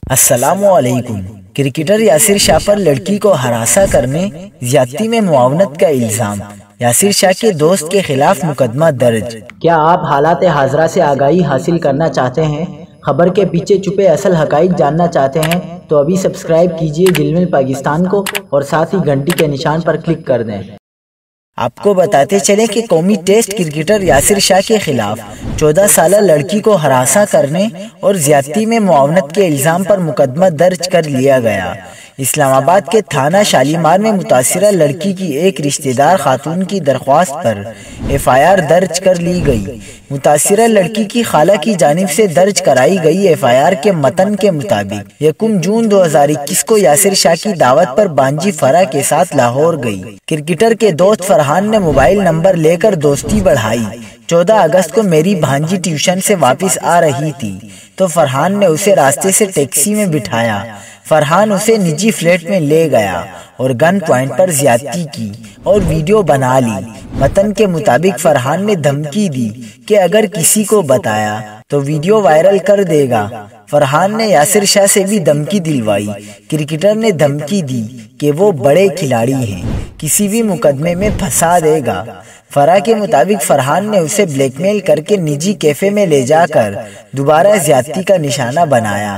السلام علیکم۔ کرکٹر یاسر شاہ پر لڑکی کو ہراساں کرنے، زیادتی میں معاونت کا الزام، یاسر شاہ کے دوست کے خلاف مقدمہ درج۔ کیا آپ حالات حاضرہ سے آگاہی حاصل کرنا چاہتے ہیں؟ خبر کے پیچھے چھپے اصل حقائق جاننا چاہتے ہیں تو ابھی سبسکرائب کیجئے جلمل پاکستان کو اور ساتھ ہی گھنٹی کے نشان پر کلک کر دیں۔ آپ کو بتاتے چلیں کہ قومی ٹیسٹ کرکٹر یاسر شاہ کے خلاف 14 سالہ لڑکی کو ہراساں کرنے اور زیادتی میں معاونت کے الزام پر مقدمہ درج کر لیا گیا۔ اسلام آباد کے تھانہ شالیمار میں متاثرہ لڑکی کی ایک رشتہ دار خاتون کی درخواست پر FIR درج کر لی گئی۔ متاثرہ لڑکی کی خالہ کی جانب سے درج کرائی گئی FIR کے متن کے مطابق 1 جون 2021 کو یاسر شاہ کی دعوت پر بانجی فرح کے ساتھ لاہور گئی۔ کرکٹر کے دوست فرحان نے موبائل نمبر لے کر دوستی بڑھائی۔ 14 اگست کو میری بھانجی ٹیوشن سے واپس آ رہی تھی تو فرحان نے اسے راستے سے ٹیکسی میں بٹھایا۔ فرحان اسے نجی فلیٹ میں لے گیا اور گن پوائنٹ پر زیادتی کی اور ویڈیو بنا لی۔ متن کے مطابق فرحان نے دھمکی دی کہ اگر کسی کو بتایا تو ویڈیو وائرل کر دے گا۔ فرحان نے یاسر شاہ سے بھی دھمکی دلوائی۔ کرکٹر نے دھمکی دی کہ وہ بڑے کھلاڑی ہیں، کسی بھی مقدمے میں پھنسا دے گا۔ فرح کے مطابق فرحان نے اسے بلیک میل کر کے نجی کیفے میں لے جا کر دوبارہ زیادتی کا نشانہ بنایا۔